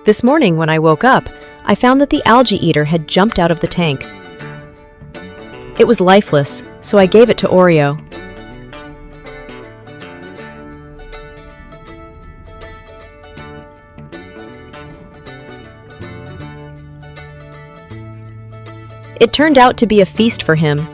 This morning when I woke up, I found that the algae eater had jumped out of the tank. It was lifeless, so I gave it to Oreo. It turned out to be a feast for him,